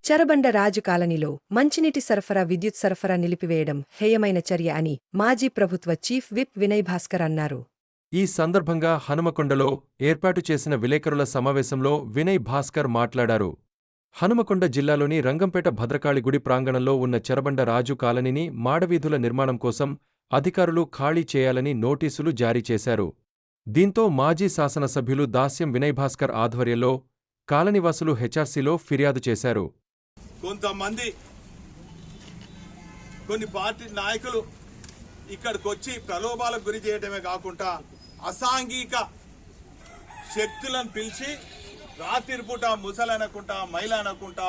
చెరబండ రాజు కాలనీలో మంచినీటి సరఫరా విద్యుత్ సరఫరా నిలిపివేయడం హేయమైన చర్య అని మాజీ ప్రభుత్వ చీఫ్ విప్ వినయ్ భాస్కర్ అన్నారు. ఈ సందర్భంగా హనుమకొండలో ఏర్పాటు చేసిన విలేకరుల సమావేశంలో వినయ్ భాస్కర్ మాట్లాడారు. హనుమకొండ జిల్లాలోని రంగంపేట భద్రకాళి గుడి ప్రాంగణంలో ఉన్న చెరబండ రాజు కాలనీని మాడవీధుల నిర్మాణం కోసం అధికారులు ఖాళీ చేయాలని నోటీసులు జారీ చేశారు. దీంతో మాజీ శాసనసభ్యులు దాస్యం వినయ్ భాస్కర్ ఆధ్వర్యంలో కాలనీవాసులు హెచ్ఆర్సీలో ఫిర్యాదు చేశారు. కొంతమంది కొన్ని పార్టీ నాయకులు ఇక్కడికొచ్చి ప్రలోభాలకు గురి చేయడమే కాకుండా అసాంఘిక శక్తులను పిలిచి రాత్రిపూట ముసలనుకుంటా మైల అనుకుంటా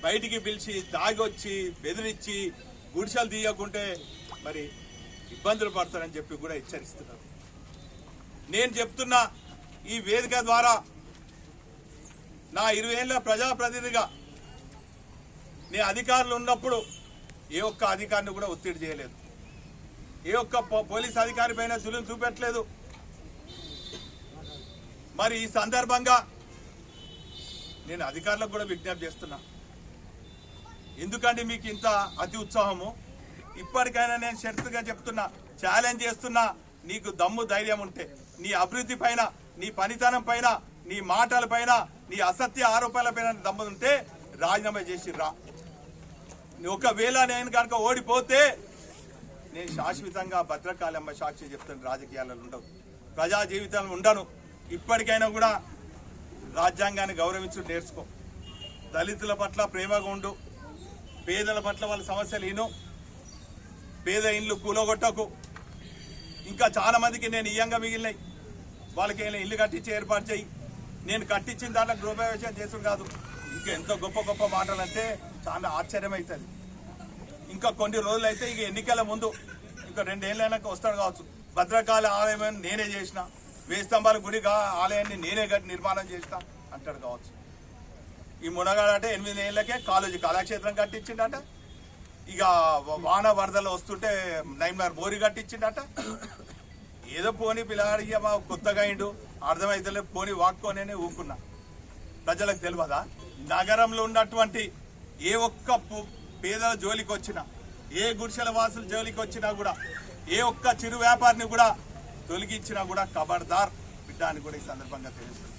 బయటికి పిలిచి తాగొచ్చి బెదిరించి గుడిసెలు తీయకుంటే మరి ఇబ్బందులు పడతారని చెప్పి కూడా హెచ్చరిస్తున్నారు. నేను చెప్తున్నా ఈ వేదిక ద్వారా నా 20 ఏళ్ల ప్రజాప్రతినిధిగా నేను అధికారులు ఉన్నప్పుడు ఏ ఒక్క అధికారిని కూడా ఒత్తిడి చేయలేదు, ఏ ఒక్క పోలీస్ అధికారి పైన జులుం చూపెట్టలేదు. మరి ఈ సందర్భంగా నేను అధికారులకు కూడా విజ్ఞప్తి చేస్తున్నా, ఎందుకంటే మీకు ఇంత అతి ఉత్సాహము? ఇప్పటికైనా నేను షరతుగా చెప్తున్నా, ఛాలెంజ్ చేస్తున్నా, నీకు దమ్ము ధైర్యం ఉంటే నీ అభివృద్ధి పైన, నీ పనితనం పైన, నీ మాటల పైన, నీ అసత్య ఆరోపణల పైన దమ్ము ఉంటే రాజీనామా చేసి రా. ఒకవేళ నేను కనుక ఓడిపోతే నేను శాశ్వతంగా భద్రకాళమ్మ సాక్షి చెప్తాను, రాజకీయాలలో ఉండవు, ప్రజా జీవితాలు ఉండను. ఇప్పటికైనా కూడా రాజ్యాంగాన్ని గౌరవించు నేర్చుకో, దళితుల పట్ల ప్రేమగా ఉండు, పేదల పట్ల వాళ్ళ సమస్యలు విను, పేద ఇండ్లు కూలగొట్టకు. ఇంకా చాలా మందికి నేను ఇయ్యంగా మిగిలినాయి, వాళ్ళకి ఇల్లు కట్టించి ఏర్పాటు చేయి. నేను కట్టించిన దాంట్లో గృహప్రవేశం చేసుడు కాదు, ఇంకా ఎంతో గొప్ప గొప్ప మాటలు అంటే చాలా ఆశ్చర్యం అవుతుంది. ఇంకా కొన్ని రోజులు అయితే ఇక ఎన్నికల ముందు ఇంకా 2 ఏళ్ళైనాక వస్తాడు కావచ్చు. భద్రకాళి ఆలయం నేనే చేసిన, 1000 స్తంభాల గుడి ఆలయాన్ని నేనే నిర్మాణం చేసిన అంటాడు కావచ్చు. ఈ మునగాడంటే 8 ఏళ్ళకే కాలేజీ కళాక్షేత్రం కట్టించిండట, ఇక వాన వరదలు వస్తుంటే నైమ్నార్ బోరి కట్టించిండట. ఏదో పోనీ పిల్లగాడికి మా కొత్తగా అయిండు, అర్థమైతే పోనీ వాక్కోనే ఊకున్నా. ప్రజలకు తెలియదా? నగరంలో ఉన్నటువంటి ఏ ఒక్క పేదల జోలికి వచ్చినా, ఏ గుడిసెల వాసుల జోలికి వచ్చినా కూడా, ఏ ఒక్క చిరు వ్యాపారిని కూడా తొలగించినా కూడా ఖబర్దార్ బిడ్డ అని కూడా ఈ సందర్భంగా తెలుస్తుంది.